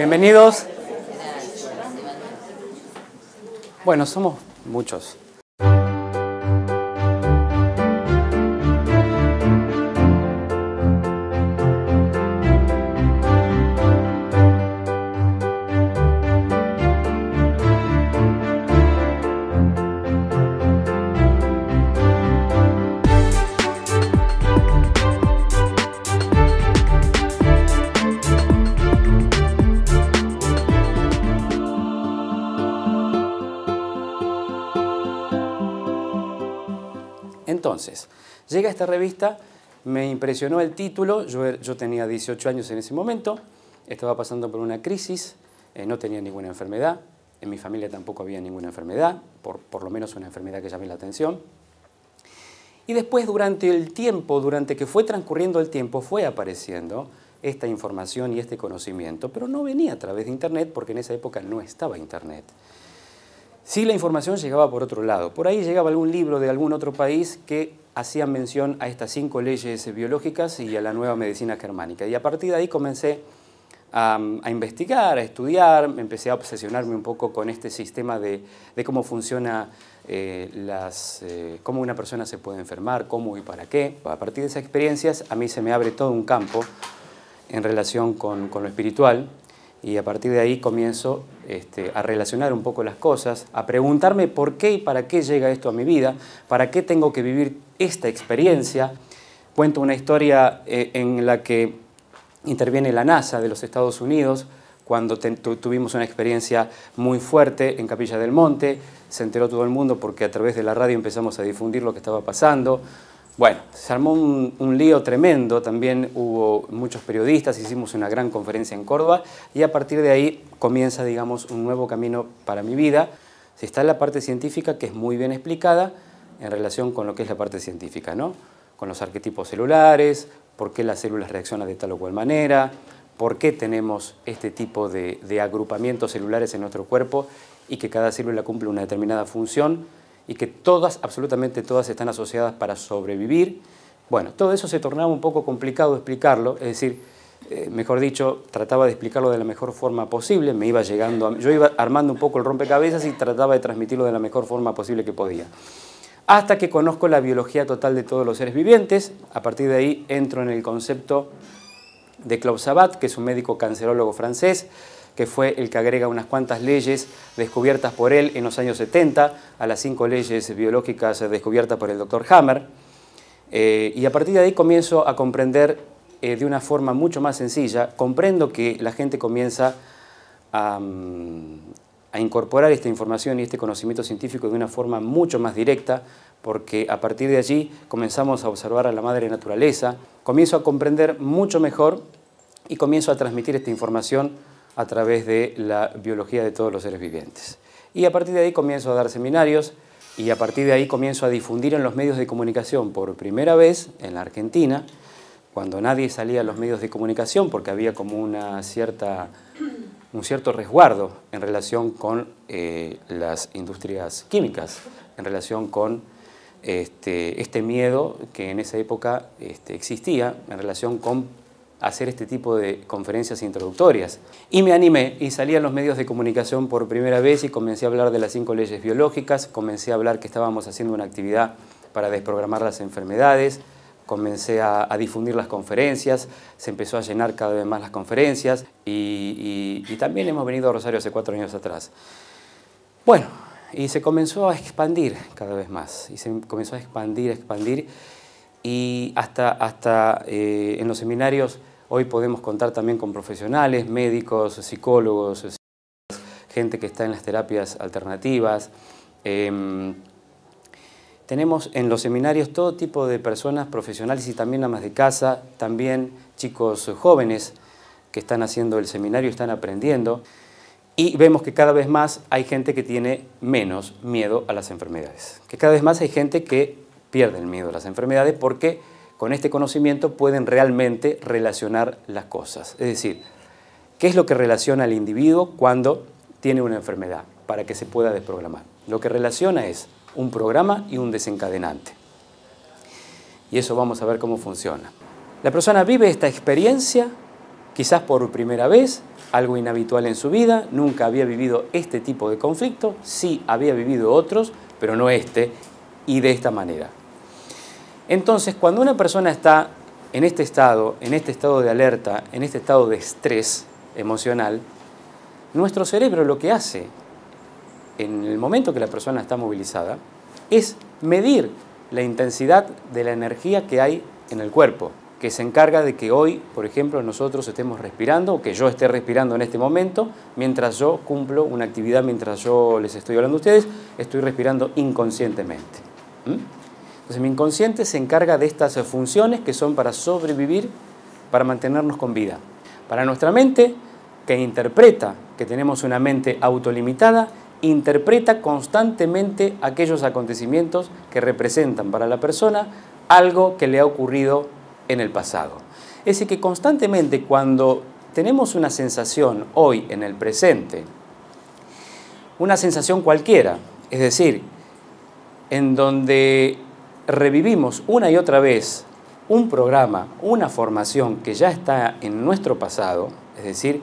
Bienvenidos. Bueno, somos muchos. Entonces, llega esta revista, me impresionó el título, yo tenía 18 años en ese momento, estaba pasando por una crisis, no tenía ninguna enfermedad, en mi familia tampoco había ninguna enfermedad, por lo menos una enfermedad que llame la atención. Y después, durante el tiempo, durante que fue transcurriendo el tiempo, fue apareciendo esta información y este conocimiento, pero no venía a través de Internet porque en esa época no estaba Internet. Sí, la información llegaba por otro lado. Por ahí llegaba algún libro de algún otro país que hacía mención a estas 5 leyes biológicas y a la nueva medicina germánica. Y a partir de ahí comencé a investigar, a estudiar, empecé a obsesionarme un poco con este sistema de cómo funciona, cómo una persona se puede enfermar, cómo y para qué. A partir de esas experiencias a mí se me abre todo un campo en relación con lo espiritual. Y a partir de ahí comienzo a relacionar un poco las cosas, a preguntarme por qué y para qué llega esto a mi vida, para qué tengo que vivir esta experiencia. Cuento una historia en la que interviene la NASA de los Estados Unidos, cuando tuvimos una experiencia muy fuerte en Capilla del Monte, se enteró todo el mundo porque a través de la radio empezamos a difundir lo que estaba pasando. Bueno, se armó un lío tremendo, también hubo muchos periodistas, hicimos una gran conferencia en Córdoba y a partir de ahí comienza, digamos, un nuevo camino para mi vida. Si está la parte científica, que es muy bien explicada en relación con lo que es la parte científica, ¿no? Con los arquetipos celulares, por qué las células reaccionan de tal o cual manera, por qué tenemos este tipo de agrupamientos celulares en nuestro cuerpo y que cada célula cumple una determinada función, y que todas, absolutamente todas, están asociadas para sobrevivir. Bueno, todo eso se tornaba un poco complicado explicarlo, es decir, mejor dicho, trataba de explicarlo de la mejor forma posible, yo iba armando un poco el rompecabezas y trataba de transmitirlo de la mejor forma posible que podía. Hasta que conozco la biología total de todos los seres vivientes, a partir de ahí entro en el concepto de Claude Sabat, que es un médico cancerólogo francés, que fue el que agrega unas cuantas leyes descubiertas por él en los años 70 a las 5 leyes biológicas descubiertas por el Dr. Hammer. Y a partir de ahí comienzo a comprender de una forma mucho más sencilla, comprendo que la gente comienza a incorporar esta información y este conocimiento científico de una forma mucho más directa, porque a partir de allí comenzamos a observar a la madre naturaleza, comienzo a comprender mucho mejor y comienzo a transmitir esta información a través de la biología de todos los seres vivientes. Y a partir de ahí comienzo a dar seminarios y a partir de ahí comienzo a difundir en los medios de comunicación por primera vez en la Argentina, cuando nadie salía a los medios de comunicación porque había como un cierto resguardo en relación con las industrias químicas, en relación con este miedo que en esa época existía en relación con hacer este tipo de conferencias introductorias. Y me animé y salí a los medios de comunicación por primera vez y comencé a hablar de las 5 leyes biológicas, comencé a hablar que estábamos haciendo una actividad para desprogramar las enfermedades, comencé a difundir las conferencias, se empezó a llenar cada vez más las conferencias y también hemos venido a Rosario hace 4 años atrás. Bueno, y se comenzó a expandir cada vez más, y se comenzó a expandir y hasta en los seminarios hoy podemos contar también con profesionales, médicos, psicólogos, gente que está en las terapias alternativas. Tenemos en los seminarios todo tipo de personas profesionales y también amas de casa, también chicos jóvenes que están haciendo el seminario, están aprendiendo. Y vemos que cada vez más hay gente que tiene menos miedo a las enfermedades, que cada vez más hay gente que pierde el miedo a las enfermedades porque con este conocimiento pueden realmente relacionar las cosas. Es decir, ¿qué es lo que relaciona al individuo cuando tiene una enfermedad para que se pueda desprogramar? Lo que relaciona es un programa y un desencadenante. Y eso vamos a ver cómo funciona. La persona vive esta experiencia, quizás por primera vez, algo inhabitual en su vida, nunca había vivido este tipo de conflicto, sí había vivido otros, pero no este, y de esta manera. Entonces, cuando una persona está en este estado de alerta, en este estado de estrés emocional, nuestro cerebro lo que hace en el momento que la persona está movilizada es medir la intensidad de la energía que hay en el cuerpo, que se encarga de que hoy, por ejemplo, nosotros estemos respirando, o que yo esté respirando en este momento, mientras yo cumplo una actividad, mientras yo les estoy hablando a ustedes, estoy respirando inconscientemente. Entonces mi inconsciente se encarga de estas funciones que son para sobrevivir, para mantenernos con vida. Para nuestra mente, que interpreta, que tenemos una mente autolimitada, interpreta constantemente aquellos acontecimientos que representan para la persona algo que le ha ocurrido en el pasado. Es decir, que constantemente cuando tenemos una sensación hoy en el presente, una sensación cualquiera, es decir, en donde revivimos una y otra vez un programa, una formación que ya está en nuestro pasado, es decir,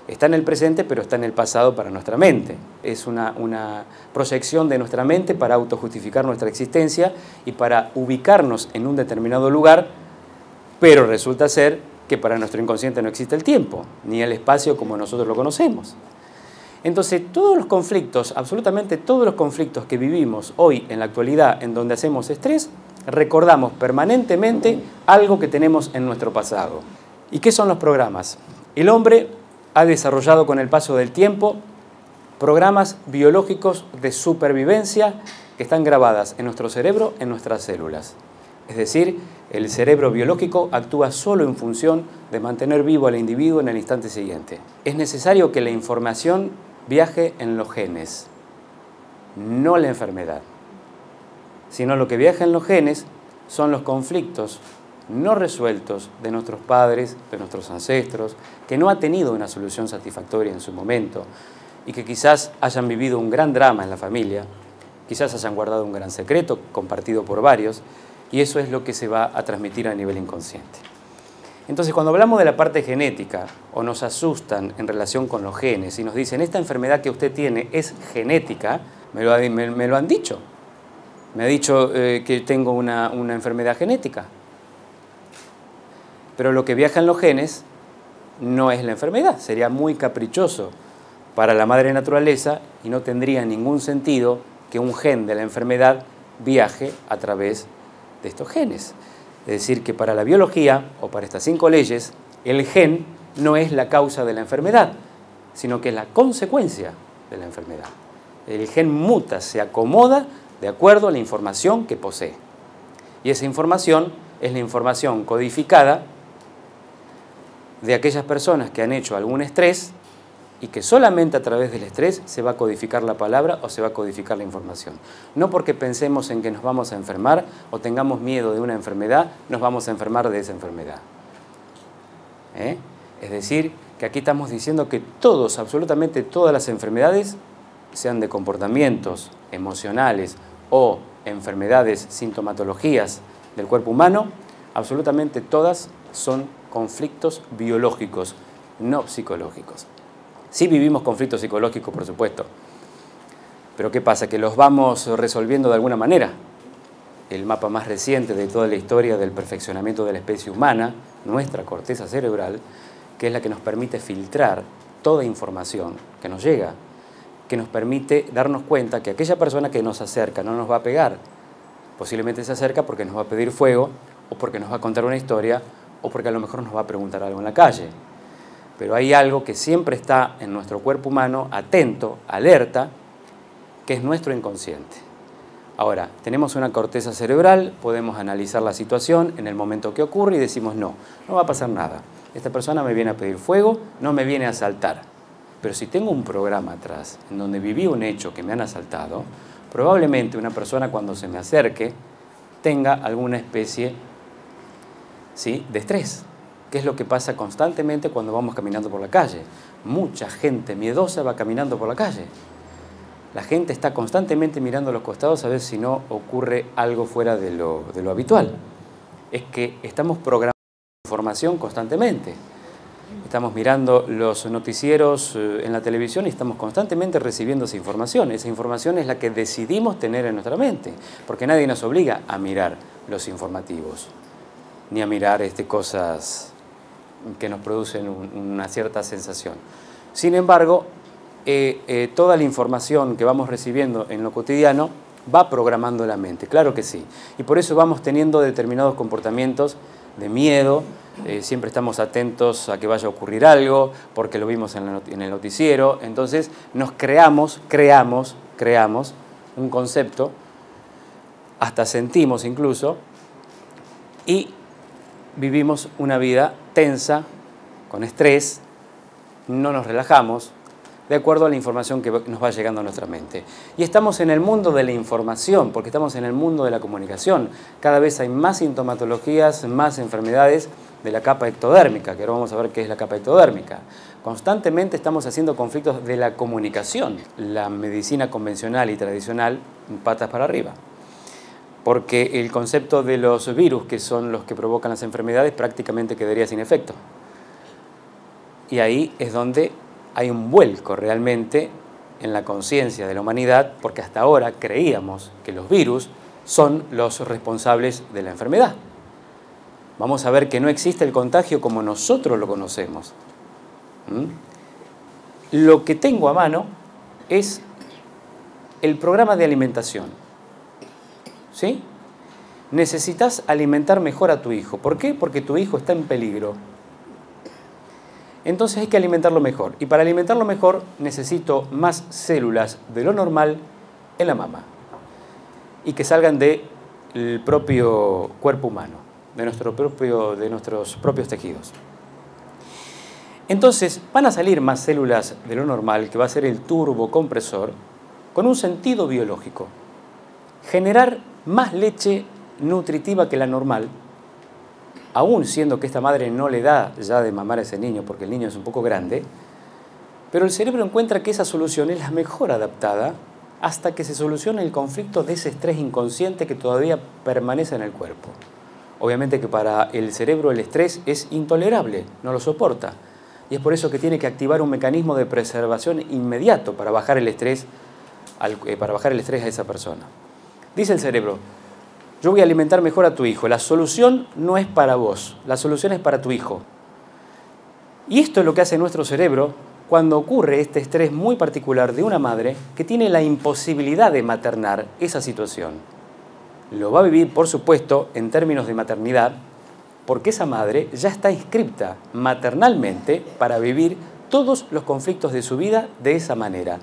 está en el presente, pero está en el pasado para nuestra mente. Es una proyección de nuestra mente para autojustificar nuestra existencia y para ubicarnos en un determinado lugar, pero resulta ser que para nuestro inconsciente no existe el tiempo, ni el espacio como nosotros lo conocemos. Entonces, todos los conflictos, absolutamente todos los conflictos que vivimos hoy en la actualidad, en donde hacemos estrés, recordamos permanentemente algo que tenemos en nuestro pasado. ¿Y qué son los programas? El hombre ha desarrollado con el paso del tiempo programas biológicos de supervivencia que están grabadas en nuestro cerebro, en nuestras células. Es decir, el cerebro biológico actúa solo en función de mantener vivo al individuo en el instante siguiente. Es necesario que la información viaje en los genes, no la enfermedad, sino lo que viaja en los genes son los conflictos no resueltos de nuestros padres, de nuestros ancestros, que no ha tenido una solución satisfactoria en su momento y que quizás hayan vivido un gran drama en la familia, quizás hayan guardado un gran secreto compartido por varios, y eso es lo que se va a transmitir a nivel inconsciente. Entonces, cuando hablamos de la parte genética o nos asustan en relación con los genes y nos dicen esta enfermedad que usted tiene es genética, me lo han dicho. Me ha dicho que tengo una enfermedad genética. Pero lo que viaja en los genes no es la enfermedad. Sería muy caprichoso para la madre naturaleza y no tendría ningún sentido que un gen de la enfermedad viaje a través de estos genes. Es decir, que para la biología, o para estas 5 leyes, el gen no es la causa de la enfermedad, sino que es la consecuencia de la enfermedad. El gen muta, se acomoda de acuerdo a la información que posee. Y esa información es la información codificada de aquellas personas que han hecho algún estrés y que solamente a través del estrés se va a codificar la palabra o se va a codificar la información. No porque pensemos en que nos vamos a enfermar o tengamos miedo de una enfermedad, nos vamos a enfermar de esa enfermedad. Es decir, que aquí estamos diciendo que todos, absolutamente todas las enfermedades, sean de comportamientos emocionales o enfermedades, sintomatologías del cuerpo humano, absolutamente todas son conflictos biológicos, no psicológicos. Sí vivimos conflictos psicológicos, por supuesto, pero ¿qué pasa? Que los vamos resolviendo de alguna manera. El mapa más reciente de toda la historia del perfeccionamiento de la especie humana, nuestra corteza cerebral, que es la que nos permite filtrar toda información que nos llega, que nos permite darnos cuenta que aquella persona que nos acerca no nos va a pegar, posiblemente se acerca porque nos va a pedir fuego, o porque nos va a contar una historia, o porque a lo mejor nos va a preguntar algo en la calle. Pero hay algo que siempre está en nuestro cuerpo humano, atento, alerta, que es nuestro inconsciente. Ahora, tenemos una corteza cerebral, podemos analizar la situación en el momento que ocurre y decimos no va a pasar nada. Esta persona me viene a pedir fuego, no me viene a asaltar. Pero si tengo un programa atrás en donde viví un hecho que me han asaltado, probablemente una persona cuando se me acerque tenga alguna especie, ¿sí?, de estrés. ¿Qué es lo que pasa constantemente cuando vamos caminando por la calle? Mucha gente miedosa va caminando por la calle. La gente está constantemente mirando a los costados a ver si no ocurre algo fuera de lo habitual. Es que estamos programando información constantemente. Estamos mirando los noticieros en la televisión y estamos constantemente recibiendo esa información. Esa información es la que decidimos tener en nuestra mente, porque nadie nos obliga a mirar los informativos, ni a mirar cosas que nos producen una cierta sensación. Sin embargo, toda la información que vamos recibiendo en lo cotidiano va programando la mente, claro que sí. Y por eso vamos teniendo determinados comportamientos de miedo, siempre estamos atentos a que vaya a ocurrir algo, porque lo vimos en el noticiero. Entonces nos creamos un concepto, hasta sentimos incluso, y vivimos una vida tensa, con estrés, no nos relajamos, de acuerdo a la información que nos va llegando a nuestra mente. Y estamos en el mundo de la información, porque estamos en el mundo de la comunicación. Cada vez hay más sintomatologías, más enfermedades de la capa ectodérmica, que ahora vamos a ver qué es la capa ectodérmica. Constantemente estamos haciendo conflictos de la comunicación. La medicina convencional y tradicional, patas para arriba. Porque el concepto de los virus, que son los que provocan las enfermedades, prácticamente quedaría sin efecto. Y ahí es donde hay un vuelco realmente en la conciencia de la humanidad, porque hasta ahora creíamos que los virus son los responsables de la enfermedad. Vamos a ver que no existe el contagio como nosotros lo conocemos. Lo que tengo a mano es el programa de alimentación. ¿Sí? Necesitas alimentar mejor a tu hijo. ¿Por qué? Porque tu hijo está en peligro. Entonces hay que alimentarlo mejor. Y para alimentarlo mejor necesito más células de lo normal en la mama. Y que salgan del propio cuerpo humano, de nuestros propios tejidos. Entonces van a salir más células de lo normal, que va a ser el turbocompresor, con un sentido biológico. Generar más leche nutritiva que la normal, aún siendo que esta madre no le da ya de mamar a ese niño porque el niño es un poco grande, pero el cerebro encuentra que esa solución es la mejor adaptada hasta que se solucione el conflicto de ese estrés inconsciente que todavía permanece en el cuerpo. Obviamente que para el cerebro el estrés es intolerable, no lo soporta, y es por eso que tiene que activar un mecanismo de preservación inmediato para bajar el estrés a esa persona. Dice el cerebro: yo voy a alimentar mejor a tu hijo. La solución no es para vos, la solución es para tu hijo. Y esto es lo que hace nuestro cerebro cuando ocurre este estrés muy particular de una madre que tiene la imposibilidad de maternar esa situación. Lo va a vivir, por supuesto, en términos de maternidad, porque esa madre ya está inscripta maternalmente para vivir todos los conflictos de su vida de esa manera.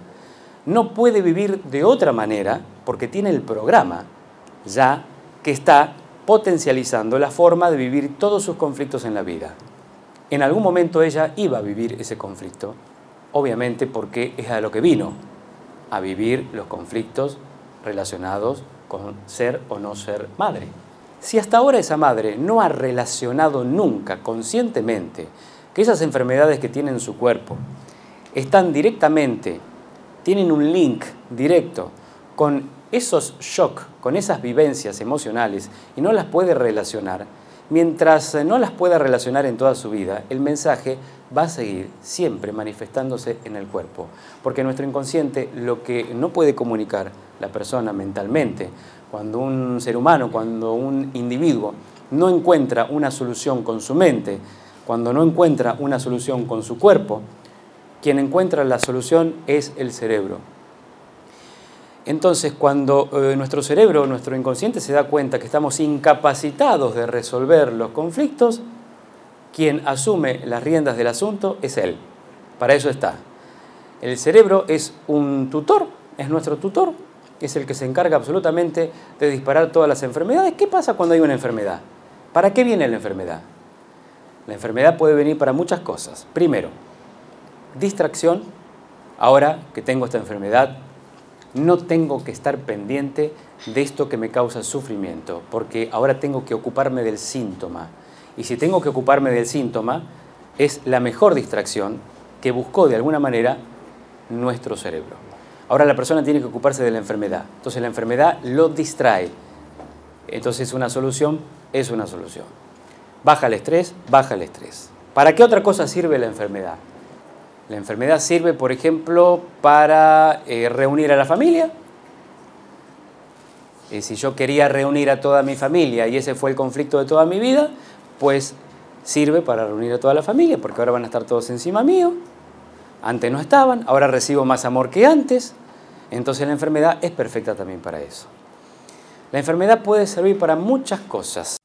No puede vivir de otra manera porque tiene el programa ya que está potencializando la forma de vivir todos sus conflictos en la vida. En algún momento ella iba a vivir ese conflicto, obviamente porque es a lo que vino, a vivir los conflictos relacionados con ser o no ser madre. Si hasta ahora esa madre no ha relacionado nunca conscientemente que esas enfermedades que tiene en su cuerpo tienen un link directo con esos shocks, con esas vivencias emocionales, y no las puede relacionar, mientras no las pueda relacionar en toda su vida, el mensaje va a seguir siempre manifestándose en el cuerpo. Porque nuestro inconsciente, lo que no puede comunicar la persona mentalmente, cuando un ser humano, cuando un individuo no encuentra una solución con su mente, cuando no encuentra una solución con su cuerpo, quien encuentra la solución es el cerebro. Entonces, cuando nuestro cerebro, nuestro inconsciente se da cuenta que estamos incapacitados de resolver los conflictos, quien asume las riendas del asunto es él. Para eso está. El cerebro es un tutor, es nuestro tutor, es el que se encarga absolutamente de disparar todas las enfermedades. ¿Qué pasa cuando hay una enfermedad? ¿Para qué viene la enfermedad? La enfermedad puede venir para muchas cosas. Primero, distracción. Ahora que tengo esta enfermedad, no tengo que estar pendiente de esto que me causa sufrimiento, porque ahora tengo que ocuparme del síntoma. Y si tengo que ocuparme del síntoma, es la mejor distracción que buscó de alguna manera nuestro cerebro. Ahora la persona tiene que ocuparse de la enfermedad. Entonces la enfermedad lo distrae. Entonces una solución es una solución. Baja el estrés, baja el estrés. ¿Para qué otra cosa sirve la enfermedad? La enfermedad sirve, por ejemplo, para reunir a la familia. Si yo quería reunir a toda mi familia y ese fue el conflicto de toda mi vida, pues sirve para reunir a toda la familia, porque ahora van a estar todos encima mío. Antes no estaban, ahora recibo más amor que antes. Entonces la enfermedad es perfecta también para eso. La enfermedad puede servir para muchas cosas.